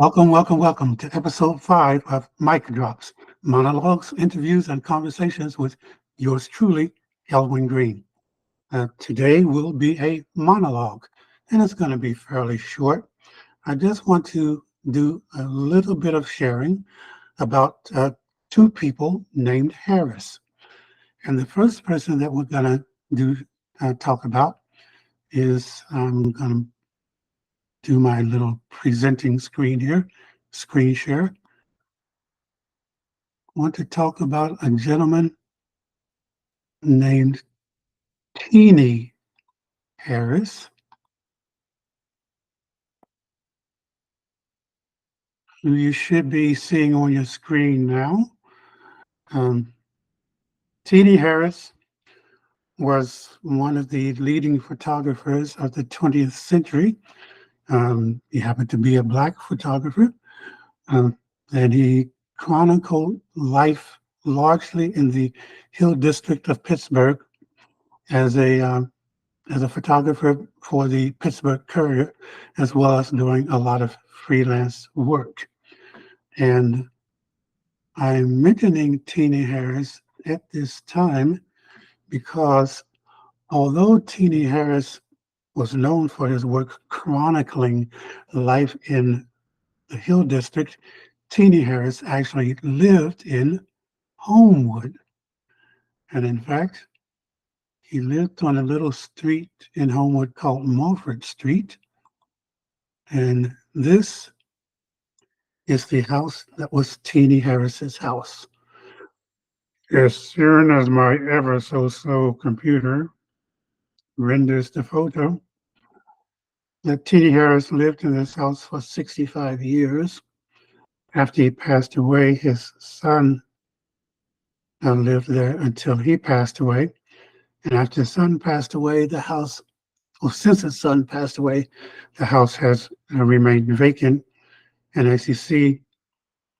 Welcome to episode 5 of Mic Drops, monologues, interviews, and conversations with yours truly, Elwin Green. Today will be a monologue, and it's going to be fairly short. I just want to do a little bit of sharing about two people named Harris. And the first person that we're going to talk about is I'm going to do my little presenting screen here, screen share. I want to talk about a gentleman named Teenie Harris, who you should be seeing on your screen now. Um, Teenie Harris was one of the leading photographers of the 20th century. He happened to be a Black photographer, and he chronicled life largely in the Hill District of Pittsburgh as a photographer for the Pittsburgh Courier, as well as doing a lot of freelance work. And I'm mentioning Teenie Harris at this time because although Teenie Harris was known for his work chronicling life in the Hill District, Teenie Harris actually lived in Homewood. And in fact, he lived on a little street in Homewood called Mulford Street. And this is the house that was Teenie Harris's house. As soon as my ever so slow computer renders the photo, that Teenie Harris lived in this house for 65 years. After he passed away, his son lived there until he passed away. And after his son passed away, since his son passed away, the house has remained vacant. And as you see,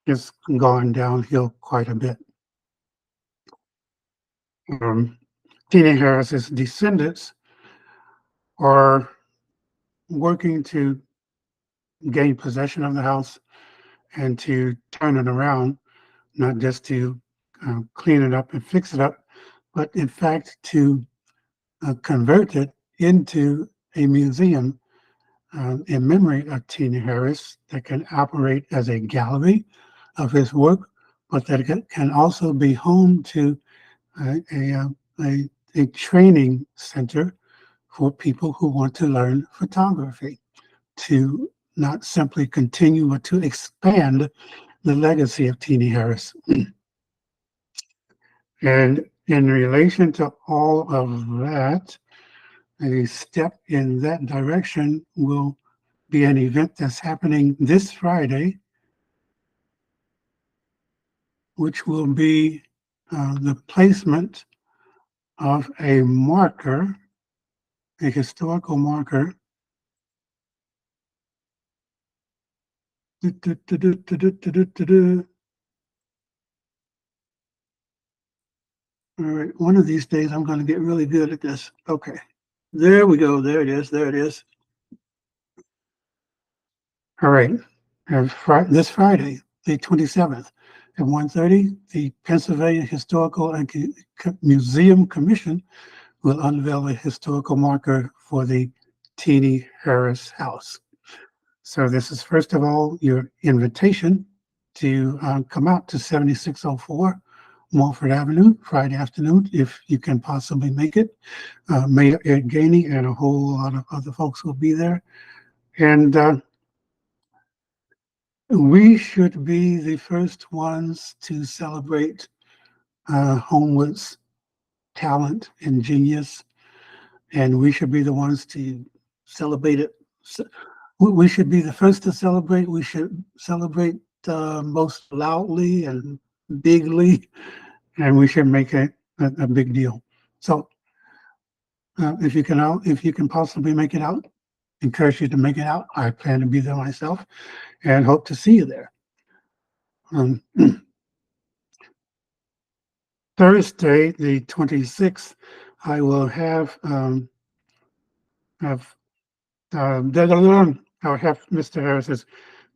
it's gone downhill quite a bit. Teenie Harris's descendants are working to gain possession of the house and to turn it around, not just to clean it up and fix it up, but in fact to convert it into a museum in memory of Teenie Harris that can operate as a gallery of his work, but that it can also be home to a training center for people who want to learn photography, to not simply continue, but to expand the legacy of Teenie Harris. And in relation to all of that, a step in that direction will be an event that's happening this Friday, which will be the placement of a marker, a historical marker. All right, one of these days I'm going to get really good at this. Okay, there we go. There it is. There it is. All right, this Friday, the 27th, at 1:30, the Pennsylvania Historical and Museum Commission will unveil a historical marker for the Teenie Harris house. So this is, first of all, your invitation to come out to 7604 Mulford Avenue, Friday afternoon, if you can possibly make it. Mayor Ed Gainey and a whole lot of other folks will be there. And we should be the first ones to celebrate Homewood's talent and genius, and we should be the ones to celebrate it. We should be the first to celebrate. We should celebrate most loudly and bigly, and we should make it a big deal. So if you can possibly make it out, encourage you to make it out. I plan to be there myself and hope to see you there. Thursday, the 26th, I will have Mr. Harris's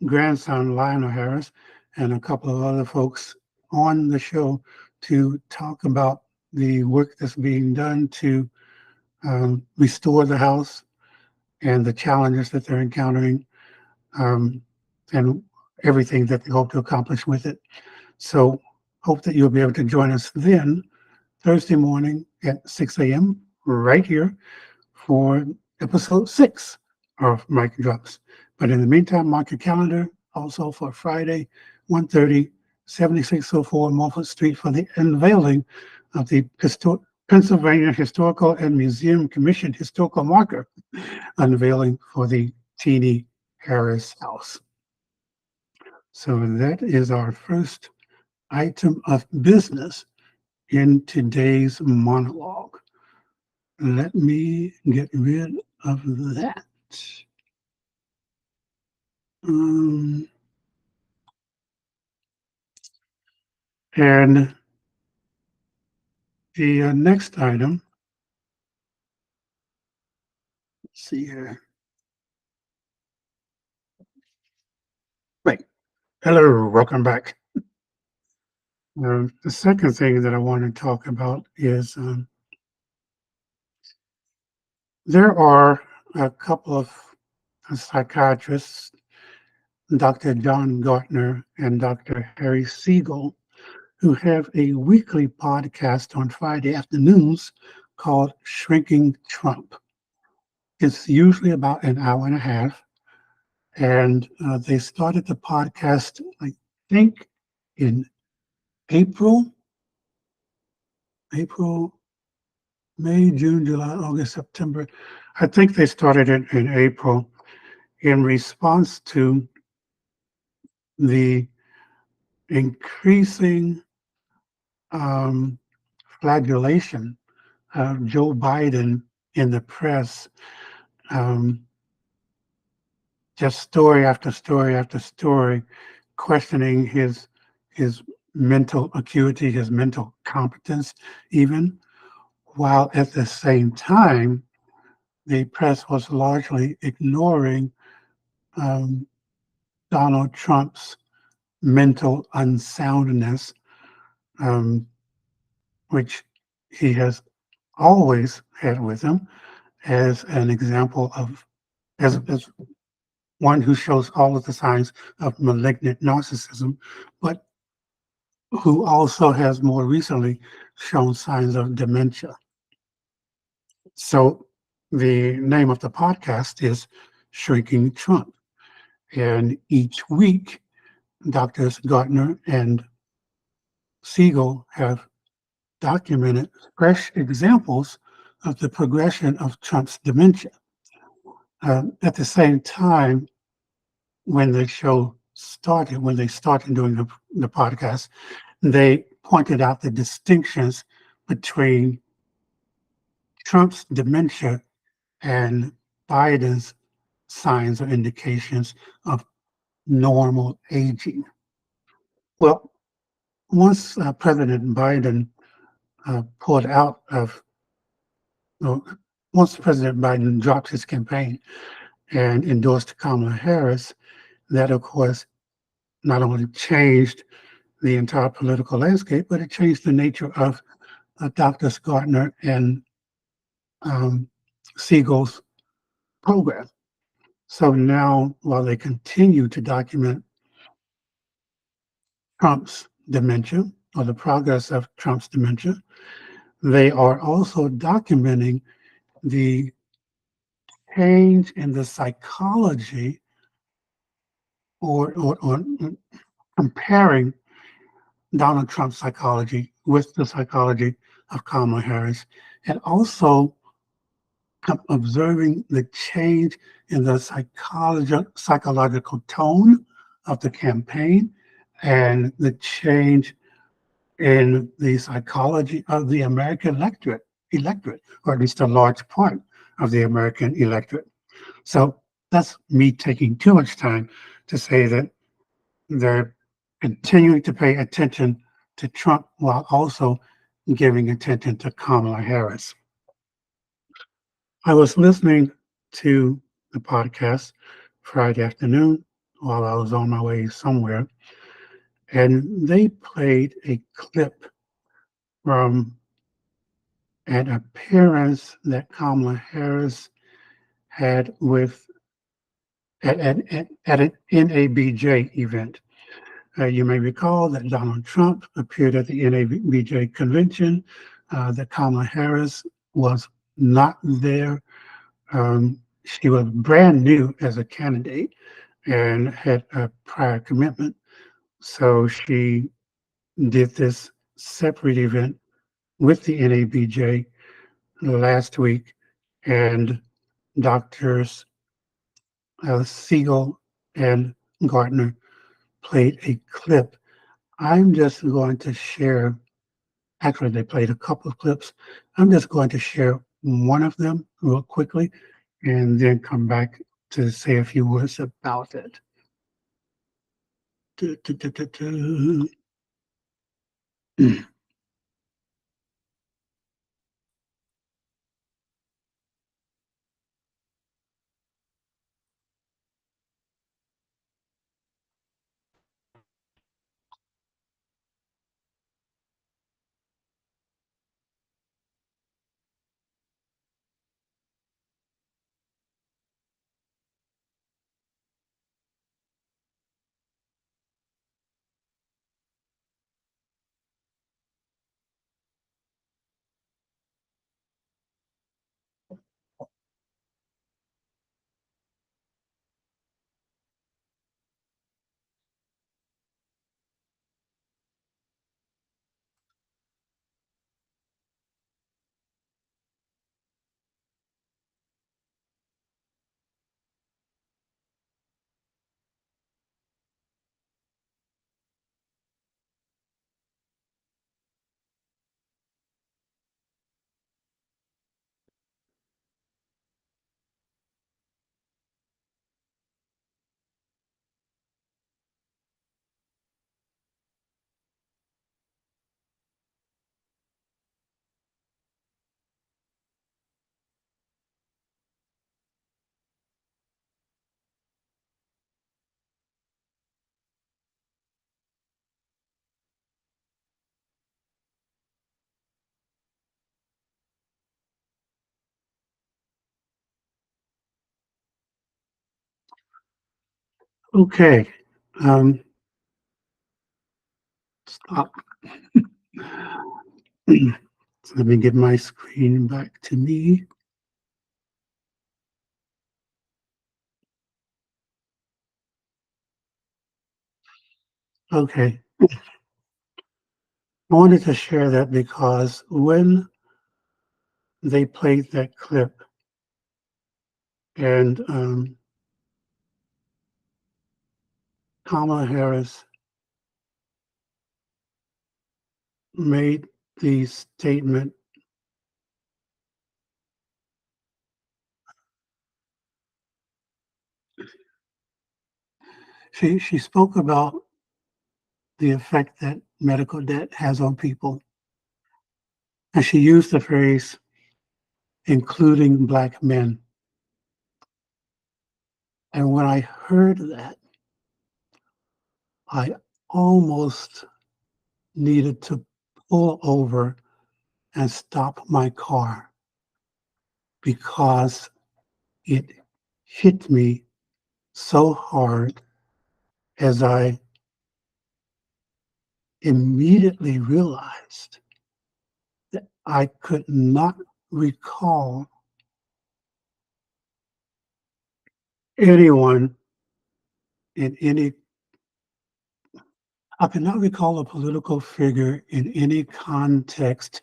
grandson, Lionel Harris, and a couple of other folks on the show to talk about the work that's being done to restore the house and the challenges that they're encountering, um, and everything that they hope to accomplish with it. So, hope that you'll be able to join us then, Thursday morning at 6 a.m., right here for episode 6 of Mic Drops. But in the meantime, mark your calendar also for Friday, 1:30, 7604 Mulford Street for the unveiling of the Pennsylvania Historical and Museum Commission historical marker unveiling for the Teenie Harris House. So that is our first item of business in today's monologue. Let me get rid of that. Um, and the next item, let's see here. Right. Hello, welcome back. The second thing that I want to talk about is there are a couple of psychiatrists, Dr. John Gartner and Dr. Harry Siegel, who have a weekly podcast on Friday afternoons called Shrinking Trump. It's usually about an hour and a half, and they started the podcast, I think, in April, April, May, June, July, August, September. I think they started it in April in response to the increasing um, flagellation of Joe Biden in the press. Um, just story after story after story, questioning his mental acuity, his mental competence, even, while at the same time, the press was largely ignoring um, Donald Trump's mental unsoundness, um, which he has always had with him as an example of, as one who shows all of the signs of malignant narcissism, but who also has more recently shown signs of dementia. So the name of the podcast is Shrinking Trump. And each week, Doctors Gartner and Siegel have documented fresh examples of the progression of Trump's dementia. At the same time, when the show started, when they started doing the podcast, they pointed out the distinctions between Trump's dementia and Biden's signs or indications of normal aging. Well, once President Biden pulled out of, no, once President Biden dropped his campaign and endorsed Kamala Harris, that of course not only changed the entire political landscape, but it changed the nature of Dr. Gardner and um, Siegel's program. So now, while they continue to document Trump's dementia or the progress of Trump's dementia, they are also documenting the change in the psychology or comparing Donald Trump's psychology with the psychology of Kamala Harris, and also observing the change in the psychological tone of the campaign and the change in the psychology of the American electorate, or at least a large part of the American electorate. So that's me taking too much time to say that they're continuing to pay attention to Trump while also giving attention to Kamala Harris. I was listening to the podcast Friday afternoon while I was on my way somewhere, and they played a clip from an appearance that Kamala Harris had with at an NABJ event. You may recall that Donald Trump appeared at the NABJ convention, that Kamala Harris was not there. She was brand new as a candidate and had a prior commitment. So she did this separate event with the NABJ last week, and doctors Siegel and Gardner played a clip. I'm just going to share, actually, they played a couple of clips. I'm just going to share one of them real quickly and then come back to say a few words about it. Du- du- du- du- du. Okay, um, stop. So let me get my screen back to me. Okay, I wanted to share that because when they played that clip and Kamala Harris made the statement, she spoke about the effect that medical debt has on people. And she used the phrase, including Black men. And when I heard that, I almost needed to pull over and stop my car because it hit me so hard as I immediately realized that I could not recall anyone in any, I could not recall a political figure in any context,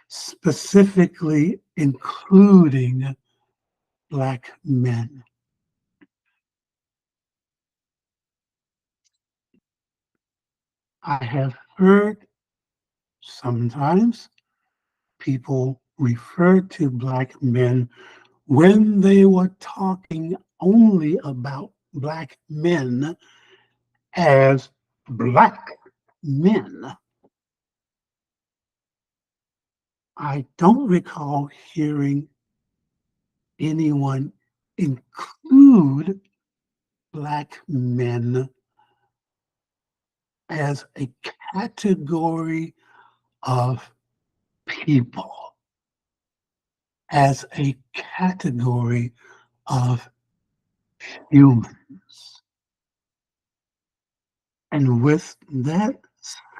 specifically including Black men. I have heard sometimes people refer to Black men when they were talking only about Black men as Black men. I don't recall hearing anyone include Black men as a category of people, as a category of humans. And with that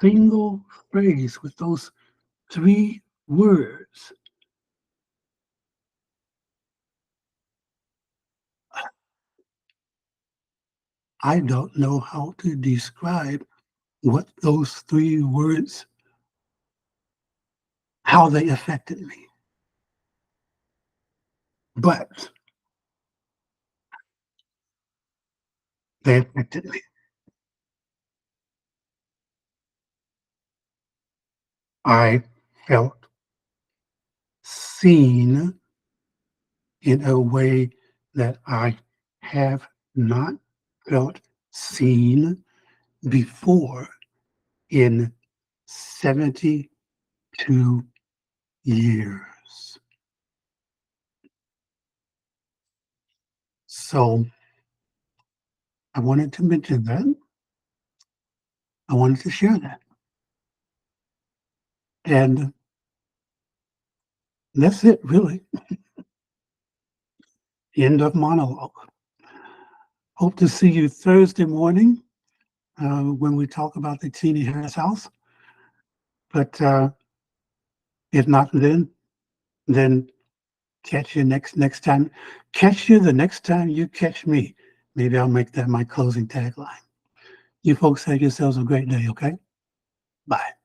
single phrase, with those 3 words, I don't know how to describe what those 3 words, how they affected me. But they affected me. I felt seen in a way that I have not felt seen before in 72 years. So I wanted to mention that. I wanted to share that. And that's it, really. End of monologue. Hope to see you Thursday morning when we talk about the Teenie Harris house. But if not then catch you next time. Catch you the next time you catch me. Maybe I'll make that my closing tagline. You folks have yourselves a great day, okay? Bye.